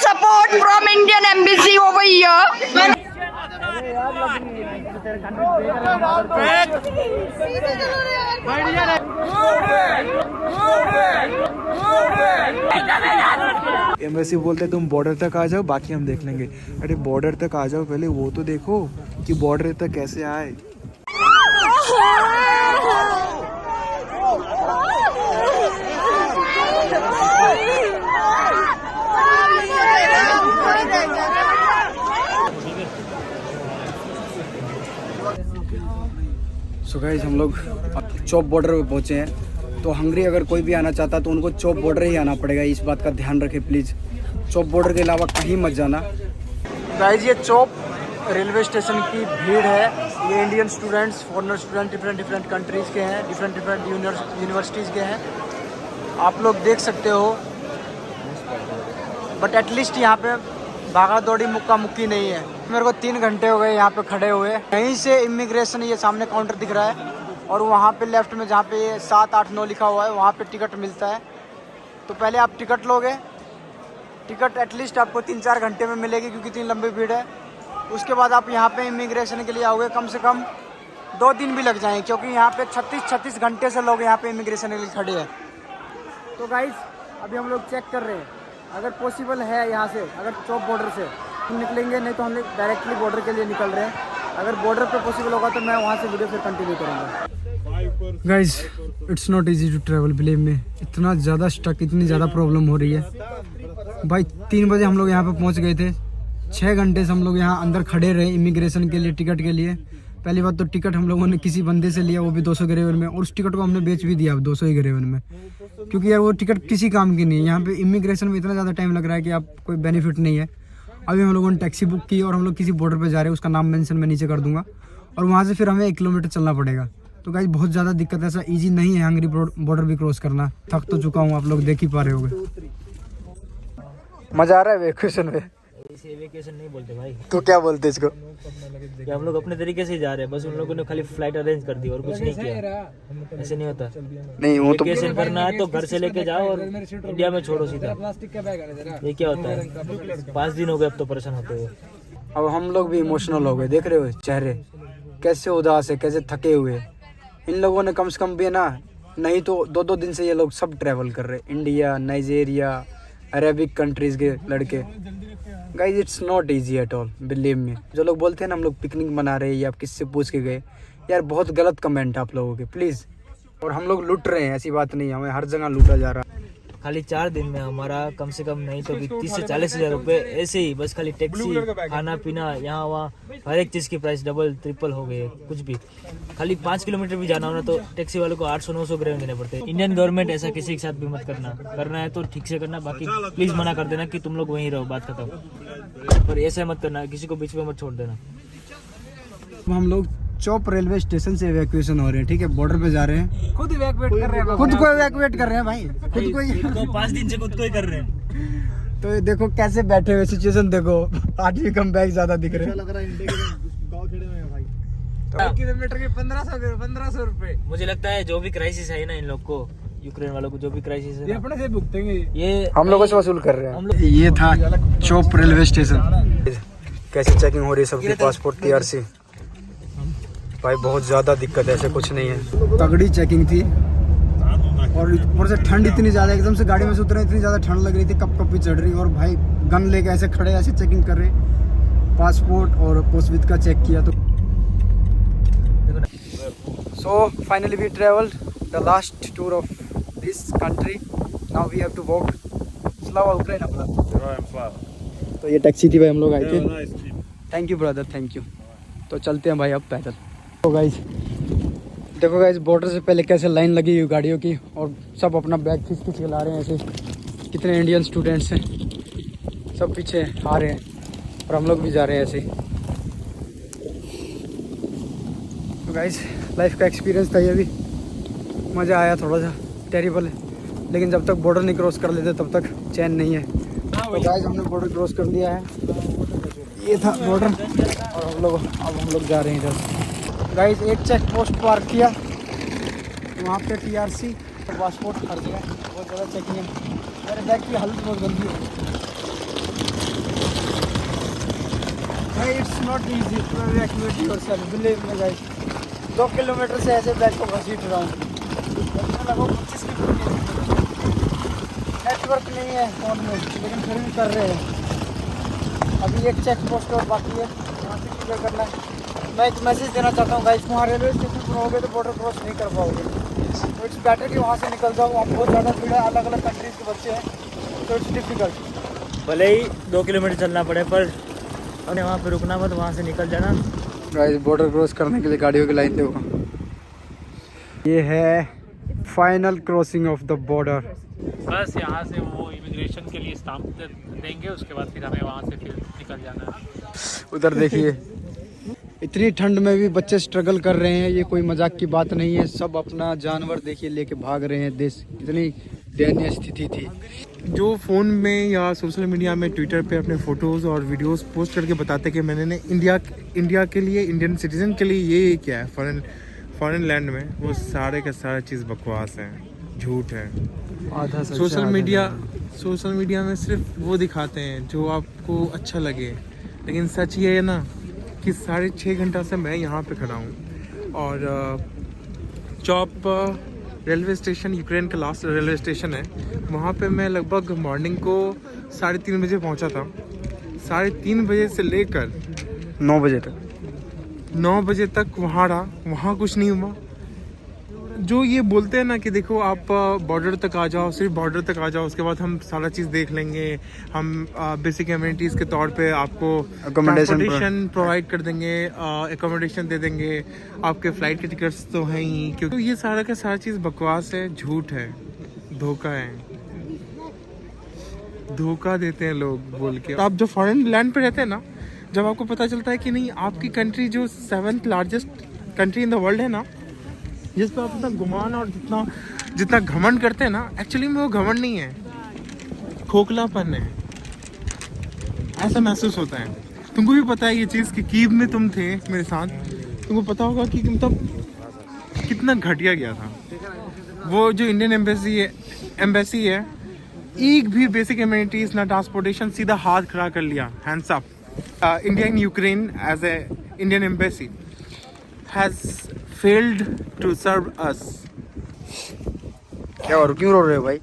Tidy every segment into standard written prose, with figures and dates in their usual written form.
support from Indian Embassy over here. Embassy बोलते तुम border तक आ जाओ, बाकी हम देख लेंगे। अरे बॉर्डर तक आ जाओ, पहले वो तो देखो कि बॉर्डर तक कैसे आए। सो गाइस हम लोग चौप बॉर्डर पे पहुंचे हैं। तो हंगरी अगर कोई भी आना चाहता तो उनको चौप बॉर्डर ही आना पड़ेगा, इस बात का ध्यान रखें प्लीज़। चौप बॉर्डर के अलावा कहीं मत जाना। गाइस ये चौप रेलवे स्टेशन की भीड़ है। ये Indian students, foreigner student different countries के हैं, डिफरेंट यूनिवर्सिटीज़ के हैं, आप लोग देख सकते हो। बट एटलीस्ट यहाँ पे भागा दौड़ी मुक्का मुक्की नहीं है। मेरे को 3 घंटे हो गए यहाँ पे खड़े हुए। यहीं से इमिग्रेशन, ये सामने काउंटर दिख रहा है और वहाँ पे लेफ्ट में जहाँ पे ये 7, 8, 9 लिखा हुआ है वहाँ पे टिकट मिलता है। तो पहले आप टिकट लोगे, टिकट एटलीस्ट आपको 3-4 घंटे में मिलेगी क्योंकि इतनी लंबी भीड़ है। उसके बाद आप यहाँ पे इमिग्रेशन के लिए आओगे, कम से कम 2 दिन भी लग जाएंगे क्योंकि यहाँ पे 36 घंटे से लोग यहाँ पे इमिग्रेशन के लिए खड़े हैं। तो गाइस अभी हम लोग चेक कर रहे हैं, अगर पॉसिबल है यहाँ से, अगर चौप बॉर्डर से हम निकलेंगे, नहीं तो हम लोग डायरेक्टली बॉर्डर के लिए निकल रहे हैं। अगर बॉर्डर पे पॉसिबल होगा तो मैं वहाँ से वीडियो फिर कंटिन्यू करूँगा। Guys it's not easy to travel, believe में इतना ज़्यादा स्टक, इतनी ज़्यादा प्रॉब्लम हो रही है भाई। 3 बजे हम लोग यहाँ पे पहुँच गए थे, 6 घंटे से हम लोग यहाँ अंदर खड़े रहे इमिग्रेशन के लिए, टिकट के लिए। पहली बात तो टिकट हम लोगों ने किसी बंदे से लिया, वो भी 200 ग्रेवन में, और उस टिकट को हमने बेच भी दिया 200 ही ग्रेवन में, क्योंकि यार वो टिकट किसी काम की नहीं है। यहाँ पे इमिग्रेशन में इतना ज़्यादा टाइम लग रहा है कि आप कोई बेनिफिट नहीं है। अभी हम लोगों ने टैक्सी बुक की और हम लोग किसी बॉर्डर पे जा रहे हैं, उसका नाम मेंशन मैं नीचे कर दूंगा, और वहाँ से फिर हमें 1 किलोमीटर चलना पड़ेगा। तो गाइस बहुत ज़्यादा दिक्कत है, ऐसा ईजी नहीं है हंगरी बॉर्डर भी क्रॉस करना। थक तो चुका हूँ, आप लोग देख ही पा रहे होंगे। मज़ा आ रहा है वेकेशन में? इसे वेकेशन नहीं बोलते भाई। तो क्या बोलते इसको? कि हम लोग अपने तरीके से ही जा रहे हैं, बस उन लोगों ने खाली फ्लाइट अरेंज कर दी और कुछ नहीं किया। ऐसे नहीं होता। नहीं वो तो वेकेशन करना है तो घर से लेके जाओ और इंडिया में छोड़ो सीधा। ये क्या होता है? 5 दिन हो गए अब तो परेशान होते हुए। अब हम लोग भी इमोशनल हो गए, देख रहे हो चेहरे कैसे उदास है, कैसे थके हुए। इन लोगों ने कम से कम भी ना, नहीं तो 2-2 दिन से ये लोग सब ट्रैवल कर रहे, इंडिया, नाइजीरिया, अरेबिक कंट्रीज़ के लड़के। Guys it's not easy at all, believe me. जो लोग बोलते हैं ना हम लोग पिकनिक मना रहे हैं या आप किससे पूछ के गए, यार बहुत गलत कमेंट आप लोगों के, प्लीज़। और हम लोग लूट रहे हैं, ऐसी बात नहीं है, हमें हर जगह लूटा जा रहा है। खाली 4 दिन में हमारा कम से कम नहीं तो भी 30 से 40 हज़ार रुपये ऐसे ही, बस खाली टैक्सी, खाना पीना, यहाँ वहाँ हर एक चीज़ की प्राइस डबल ट्रिपल हो गई है। कुछ भी खाली 5 किलोमीटर भी जाना हो ना तो टैक्सी वालों को 800-900 ग्रेवन देने पड़ते हैं। इंडियन गवर्नमेंट ऐसा किसी के साथ भी मत करना है तो ठीक से करना, बाकी प्लीज़ मना कर देना कि तुम लोग वहीं रहो, बात खत्म। और ऐसा मत करना, किसी को बीच में मत छोड़ देना। हम लोग चौप रेलवे स्टेशन से इवैक्यूएशन हो रहे हैं, ठीक है, बॉर्डर पे जा रहे हैं। खुद इवैक्यूएट कर रहे हैं, खुद को इवैक्यूएट कर रहे हैं भाई, खुद को ही। 5 दिन से खुद को ही कर रहे हैं। तो देखो कैसे बैठे हुए, सिचुएशन देखो। आज भी कम बैग ज्यादा दिख रहे हैं। लग रहा है इंडिया के गाँव खेड़े में भाई। तो किलोमीटर के 1500 रुपए। मुझे लगता है जो भी क्राइसिस है ना इन लोग को, यूक्रेन वालों को जो भी क्राइसिस है, ये अपने से भुगतेंगे। ये हम लोगों से वसूल कर रहे हम हैं। ये था चौप रेलवे स्टेशन। कैसे चेकिंग हो रही है सबकी, पासपोर्ट, TRC। भाई बहुत ज़्यादा दिक्कत है, ऐसे कुछ नहीं है, तगड़ी चेकिंग थी। और ऊपर से ठंड इतनी ज़्यादा, एकदम से गाड़ी में से उतरे, इतनी ज़्यादा ठंड लग रही थी, कप कप भी चढ़ रही। और भाई गन लेके ऐसे खड़े, ऐसे चेकिंग कर रहे, पासपोर्ट और पोस्टविद का चेक किया। तो so finally we travelled the last tour of this country. Now we have to walk. स्लावा उक्रेन। तो ये टैक्सी थी भाई, हम लोग आए थे। Thank you brother, thank you. तो चलते हैं भाई अब पैदल। तो गाइस देखो गाइस, बॉर्डर से पहले कैसे लाइन लगी हुई गाड़ियों की, और सब अपना बैग खींच खींच के ला रहे हैं। ऐसे कितने इंडियन स्टूडेंट्स हैं, सब पीछे आ रहे हैं और हम लोग भी जा रहे हैं ऐसे। तो गाइस लाइफ का एक्सपीरियंस था ये भी, मज़ा आया, थोड़ा सा टेरिबल है, लेकिन जब तक बॉर्डर नहीं क्रॉस कर लेते तब तक चैन नहीं है। तो गाइस हमने बॉर्डर क्रॉस कर लिया है, ये था बॉर्डर, और हम लोग जा रहे हैं इधर। गाइस एक चेक पोस्ट पार किया, वहाँ पे TRC, पासपोर्ट, हर जगह बहुत ज़्यादा चेकिंग है। मेरे बैग की हालत बहुत गंदी है। भाई it's not easy to activity yourself, believe me guys. 2 kilometre से ऐसे बैग को घसीट रहा हूँ। लगभग 25 किलोमीटर। नेटवर्क नहीं है फ़ोन में, लेकिन फिर भी कर रहे हैं। अभी एक चेक पोस्ट और बाकी है, वहाँ से क्लियर करना है। मैं एक मैसेज देना चाहता हूँ गाइस, वहाँ रेलवे स्टेशन पर रहोगे तो बॉर्डर क्रॉस नहीं कर पाओगे। तो इट्स बेटर कि वहाँ से निकल जाओ। वहाँ बहुत ज़्यादा भीड़ है, अलग अलग कंट्रीज़ के बच्चे हैं, तो इट्स डिफ़िकल्ट। भले ही 2 किलोमीटर चलना पड़े, पर हमें वहाँ पे रुकना मत, वहाँ से निकल जाना। गाइस बॉर्डर क्रॉस करने के लिए गाड़ियों की लाइन देखो। ये है final crossing of the border. बस यहाँ से वो इमिग्रेशन के लिए स्टाम्प देंगे, उसके बाद फिर हमें वहाँ से फिर निकल जाना है। उधर देखिए, इतनी ठंड में भी बच्चे स्ट्रगल कर रहे हैं, ये कोई मजाक की बात नहीं है। सब अपना जानवर देखिए लेके भाग रहे हैं देश, कितनी दयनीय स्थिति थी। जो फ़ोन में या सोशल मीडिया में ट्विटर पे अपने फ़ोटोज़ और वीडियोस पोस्ट करके बताते कि मैंने इंडिया के लिए, इंडियन सिटीज़न के लिए ये क्या है फॉरेन लैंड में, वो सारे का सारा चीज़ बकवास है, झूठ है। आधा सोशल मीडिया में सिर्फ वो दिखाते हैं जो आपको अच्छा लगे, लेकिन सच ये है ना कि 6.5 घंटा से मैं यहाँ पे खड़ा हूँ। और चॉप रेलवे स्टेशन, यूक्रेन का लास्ट रेलवे स्टेशन है, वहाँ पे मैं लगभग मॉर्निंग को 3:30 बजे पहुँचा था। 3:30 बजे से लेकर 9 बजे तक वहाँ रहा, वहाँ कुछ नहीं हुआ। जो ये बोलते हैं ना कि देखो आप बॉर्डर तक आ जाओ, सिर्फ बॉर्डर तक आ जाओ, उसके बाद हम सारा चीज़ देख लेंगे, हम बेसिक एमिनिटीज़ के तौर पे आपको ट्रांसपोर्टेशन प्रोवाइड कर देंगे, एकोमोडेशन दे देंगे, आपके फ़्लाइट के टिकट्स तो हैं ही, क्योंकि ये सारा का सारा चीज़ बकवास है, झूठ है, धोखा है, धोखा देते हैं लोग बोल के। आप जो फॉरेन लैंड पे रहते हैं ना, जब आपको पता चलता है कि नहीं आपकी कंट्री जो 7th largest country in the world है ना, जिस पर आप इतना गुमान और जितना घमंड करते हैं ना, एक्चुअली में वो घमंड नहीं है, खोखलापन है। ऐसा महसूस होता है। तुमको भी पता है ये चीज़ कि कीव में तुम थे मेरे साथ, तुमको पता होगा कि मतलब कितना घटिया गया था। वो जो इंडियन एम्बेसी है, एक भी बेसिक एमिनिटीज़ ना, ट्रांसपोर्टेशन, सीधा हाथ खड़ा कर लिया, hands up. India in Ukraine as a Indian embassy has failed to serve us। क्या और क्यों रो रहे हो भाई?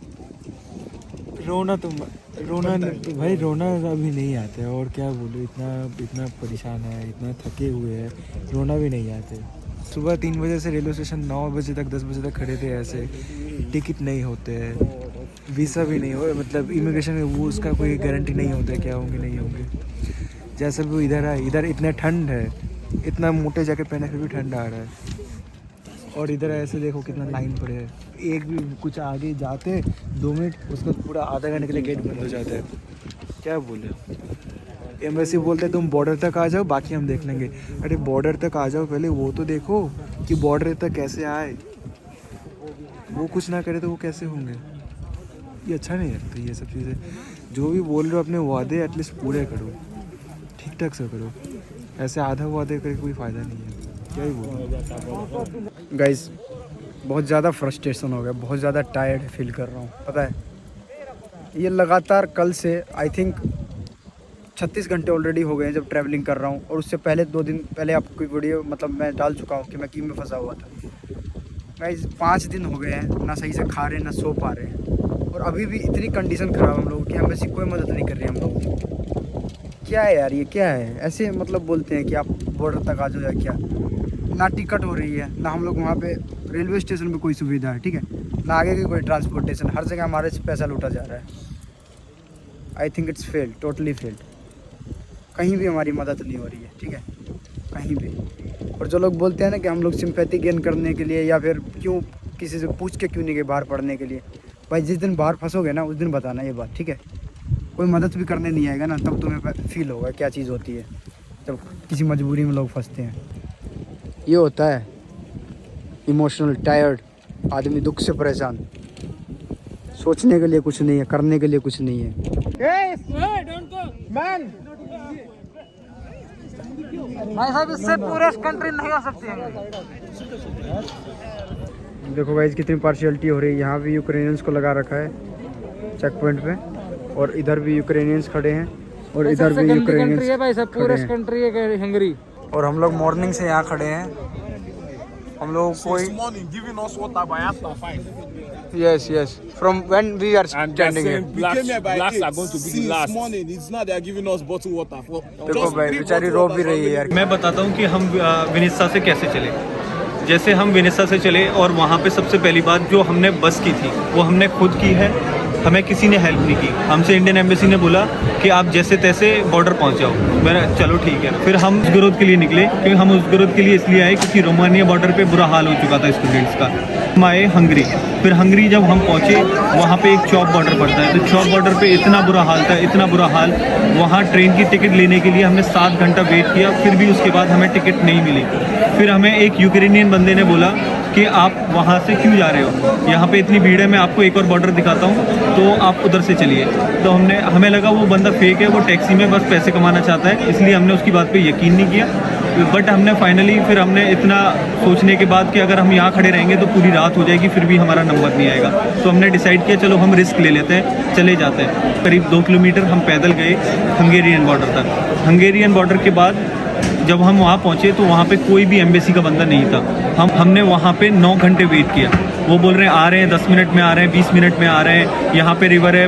रोना भाई रोना अभी नहीं आता है, और क्या बोलूं, इतना परेशान है, इतना थके हुए हैं, रोना भी नहीं आते। सुबह 3 बजे से रेलवे स्टेशन 9 बजे तक 10 बजे तक खड़े थे ऐसे, टिकट नहीं होते हैं, वीज़ा भी नहीं हो, मतलब इमिग्रेशन में वो उसका कोई गारंटी नहीं होता है क्या होंगे नहीं होंगे। जैसे भी इधर है, इधर इतना ठंड है, इतना मोटे जैकेट पहने फिर भी ठंड आ रहा है, और इधर ऐसे देखो कितना लाइन पड़े है। एक भी कुछ आगे जाते 2 मिनट, उसका पूरा आधा घंटे के लिए गेट बंद हो जाता है। क्या बोले, एम्बेसी बोलते हैं तुम बॉर्डर तक आ जाओ, बाकी हम देख लेंगे। अरे बॉर्डर तक आ जाओ, पहले वो तो देखो कि बॉर्डर तक कैसे आए। वो कुछ ना करे तो वो कैसे होंगे? ये अच्छा नहीं लगता ये सब चीज़ें। जो भी बोल रहे हो अपने वादे एटलीस्ट पूरे करो, ठीक ठाक से करो, ऐसे आधा वादे करके कोई फ़ायदा नहीं है। क्या ही बोलूं गाइस, बहुत ज़्यादा फ्रस्ट्रेशन हो गया, बहुत ज़्यादा टायर्ड फील कर रहा हूँ। पता है, ये लगातार कल से आई थिंक 36 घंटे ऑलरेडी हो गए हैं जब ट्रैवलिंग कर रहा हूँ, और उससे पहले 2 दिन पहले आपकी वीडियो मतलब मैं डाल चुका हूँ कि मैं कीव में फंसा हुआ था। गाइस 5 दिन हो गए हैं, ना सही से खा रहे हैं, ना सो पा रहे हैं, और अभी भी इतनी कंडीशन ख़राब हम लोगों की, हमें से कोई मदद नहीं कर रही हम लोगों की। क्या है यार, ये क्या है? ऐसे मतलब बोलते हैं कि आप बॉर्डर तक आ जाओ या क्या? ना टिकट हो रही है, ना हम लोग वहाँ पे रेलवे स्टेशन पे कोई सुविधा है, ठीक है, ना आगे की कोई ट्रांसपोर्टेशन, हर जगह हमारे से पैसा लूटा जा रहा है। I think it's failed, totally failed. कहीं भी हमारी मदद नहीं हो रही है, ठीक है, कहीं भी। और जो लोग बोलते हैं ना कि हम लोग सिंपैथी गेन करने के लिए या फिर क्यों किसी से पूछ के क्यों नहीं गए बाहर पढ़ने के लिए, भाई जिस दिन बाहर फंसोगे ना उस दिन बताना ये बात, ठीक है? कोई मदद भी करने नहीं आएगा ना, तब तुम्हें फील होगा क्या चीज़ होती है जब किसी मजबूरी में लोग फंसते हैं। ये होता है इमोशनल टायर्ड आदमी, दुख से परेशान, सोचने के लिए कुछ नहीं है, करने के लिए कुछ नहीं है। भाई साहब, इससे पूरे कंट्री नहीं हो सकती है। देखो गाइस कितनी पार्शियलिटी हो रही है। यहाँ भी यूक्रेनियंस को लगा रखा है चेक पॉइंट पे, और इधर भी यूक्रेनियंस खड़े हैं, और इधर भी यूक्रेनियंस कंट्री है भाई सब, खड़े पूरे हैं। कंट्री है हंगरी। और हम लोग मॉर्निंग से यहाँ खड़े हैं। हम लोग कोई morning giving us water by after 5. Yes from when we are standing here. We came here by 8. Since morning, it's now they are giving us bottled water. देखो भाई बेचारी रो भी रही है यार। मैं बताता हूँ कि हम वेनेस्सा से कैसे चले। जैसे हम वेनेस्सा से चले और वहाँ पे सबसे पहली बात जो हमने बस की थी वो हमने खुद की है, हमें किसी ने हेल्प नहीं की। हमसे इंडियन एम्बेसी ने बोला कि आप जैसे तैसे बॉर्डर पहुँच जाओ। मैंने चलो ठीक है। फिर हम उज़्बेकिस्तान के लिए निकले, क्योंकि हम उज़्बेकिस्तान के लिए इसलिए आए क्योंकि रोमानिया बॉर्डर पे बुरा हाल हो चुका था स्टूडेंट्स का। हम आए हंगरी। फिर हंगरी जब हम पहुँचे वहाँ पे एक चौक बॉर्डर पड़ता है, तो चौक बॉर्डर पे इतना बुरा हाल था, इतना बुरा हाल। वहाँ ट्रेन की टिकट लेने के लिए हमने 7 घंटा वेट किया, फिर भी उसके बाद हमें टिकट नहीं मिली। फिर हमें एक यूक्रेनियन बंदे ने बोला कि आप वहाँ से क्यों जा रहे हो, यहाँ पे इतनी भीड़ है, मैं आपको एक और बॉर्डर दिखाता हूँ, तो आप उधर से चलिए। तो हमें लगा वो बंदा फेक है, वो टैक्सी में बस पैसे कमाना चाहता है, इसलिए हमने उसकी बात पे यकीन नहीं किया। बट हमने फाइनली फिर हमने इतना सोचने के बाद कि अगर हम यहाँ खड़े रहेंगे तो पूरी रात हो जाएगी, फिर भी हमारा नंबर नहीं आएगा, तो हमने डिसाइड किया चलो हम रिस्क ले लेते हैं, चले जाते हैं। करीब 2 किलोमीटर हम पैदल गए हंगेरियन बॉर्डर तक। हंगेरियन बॉर्डर के बाद जब हम वहाँ पहुँचे तो वहाँ पे कोई भी एम्बेसी का बंदा नहीं था। हमने वहाँ पे 9 घंटे वेट किया। वो बोल रहे हैं आ रहे हैं, 10 मिनट में आ रहे हैं, 20 मिनट में आ रहे हैं, यहाँ पे रिवर है,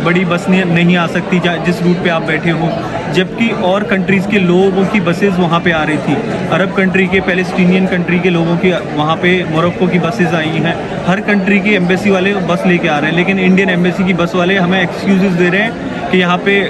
बड़ी बस नहीं आ सकती जिस रूट पे आप बैठे हो। जबकि और कंट्रीज़ के लोगों की बसेस वहाँ पे आ रही थी, अरब कंट्री के, पैलेस्टीनियन कंट्री के लोगों की वहाँ पे, मोरक्को की बसेस आई हैं। हर कंट्री की एम्बेसी वाले बस लेके आ रहे हैं, लेकिन इंडियन एम्बेसी की बस वाले हमें एक्सक्यूज़ दे रहे हैं कि यहाँ पे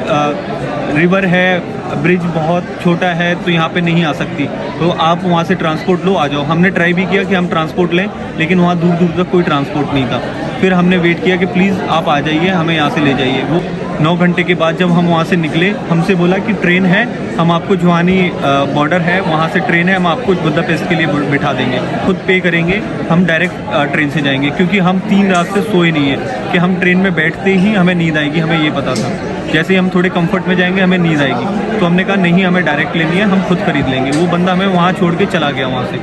रिवर है, ब्रिज बहुत छोटा है, तो यहाँ पे नहीं आ सकती, तो आप वहाँ से ट्रांसपोर्ट लो, आ जाओ। हमने ट्राई भी किया कि हम ट्रांसपोर्ट लें, लेकिन वहाँ दूर दूर तक कोई ट्रांसपोर्ट नहीं था। फिर हमने वेट किया कि प्लीज़ आप आ जाइए, हमें यहाँ से ले जाइए। वो 9 घंटे के बाद जब हम वहाँ से निकले, हमसे बोला कि ट्रेन है, हम आपको जुआनी बॉर्डर है वहाँ से ट्रेन है, हम आपको बुदापेस्ट के लिए बिठा देंगे, खुद पे करेंगे, हम डायरेक्ट ट्रेन से जाएंगे। क्योंकि हम 3 रात से सोए नहीं है कि हम ट्रेन में बैठते ही हमें नींद आएगी, हमें ये पता था। जैसे ही हम थोड़े कंफर्ट में जाएंगे हमें नींद आएगी, तो हमने कहा नहीं, हमें डायरेक्ट लेनी है, हम खुद खरीद लेंगे। वो बंदा हमें वहाँ छोड़ के चला गया वहाँ से,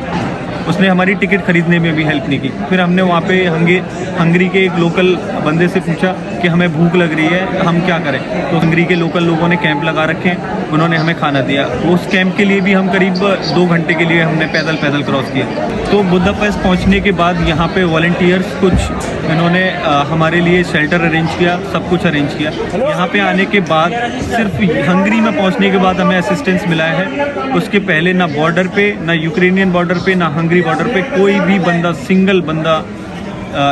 उसने हमारी टिकट खरीदने में भी हेल्प नहीं की। फिर हमने वहाँ पे हंगरी के एक लोकल बंदे से पूछा कि हमें भूख लग रही है, हम क्या करें। तो हंगरी के लोकल लोगों ने कैंप लगा रखे हैं, उन्होंने हमें खाना दिया। उस कैंप के लिए भी हम करीब 2 घंटे के लिए हमने पैदल क्रॉस किया। तो बुदापेस्ट पहुँचने के बाद यहाँ पे वॉलंटियर्स कुछ इन्होंने हमारे लिए शेल्टर अरेंज किया, सब कुछ अरेंज किया। यहाँ पे आने के बाद सिर्फ हंगरी में पहुँचने के बाद हमें असिस्टेंस मिला है, उसके पहले ना बॉर्डर पे, ना यूक्रेनियन बॉर्डर पे, ना हंगरी बॉर्डर पे कोई भी बंदा, सिंगल बंदा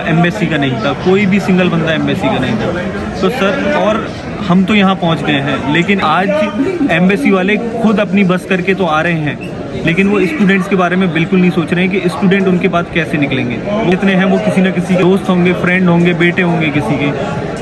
एम्बेसी का नहीं था, कोई भी सिंगल बंदा एम्बेसी का नहीं था। तो सर, और हम तो यहाँ पहुँच गए हैं, लेकिन आज एम्बेसी वाले खुद अपनी बस करके तो आ रहे हैं, लेकिन वो स्टूडेंट्स के बारे में बिल्कुल नहीं सोच रहे हैं कि स्टूडेंट उनके बाद कैसे निकलेंगे। वो जितने हैं वो किसी न किसी के दोस्त होंगे, फ्रेंड होंगे, बेटे होंगे किसी के,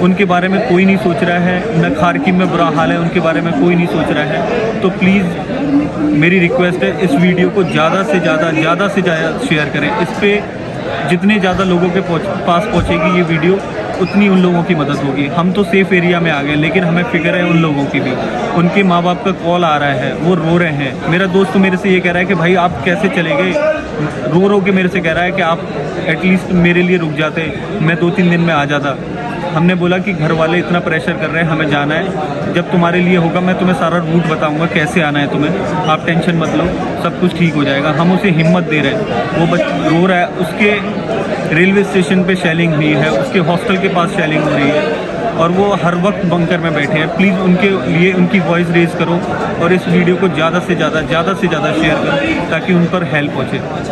उनके बारे में कोई नहीं सोच रहा है। न खार्किव में बुरा हाल है, उनके बारे में कोई नहीं सोच रहा है। तो प्लीज़ मेरी रिक्वेस्ट है, इस वीडियो को ज़्यादा से ज़्यादा शेयर करें। इस पर जितने ज़्यादा लोगों के पास पहुँचेगी ये वीडियो, उतनी उन लोगों की मदद होगी। हम तो सेफ़ एरिया में आ गए, लेकिन हमें फिक्र है उन लोगों की भी। उनके माँ बाप का कॉल आ रहा है, वो रो रहे हैं। मेरा दोस्त तो मेरे से ये कह रहा है कि भाई आप कैसे चले गए, रो के मेरे से कह रहा है कि आप एटलीस्ट मेरे लिए रुक जाते, मैं 2-3 दिन में आ जाता। हमने बोला कि घर वाले इतना प्रेशर कर रहे हैं, हमें जाना है, जब तुम्हारे लिए होगा मैं तुम्हें सारा रूट बताऊंगा कैसे आना है तुम्हें, आप टेंशन मत लो, सब कुछ ठीक हो जाएगा। हम उसे हिम्मत दे रहे हैं। वो रो रहा है, उसके रेलवे स्टेशन पे शेलिंग हुई है, उसके हॉस्टल के पास शेलिंग हो रही है, और वो हर वक्त बंकर में बैठे हैं। प्लीज़ उनके लिए उनकी वॉइस रेज करो और इस वीडियो को ज़्यादा से ज़्यादा शेयर करो ताकि उन पर हेल्प पहुँचे।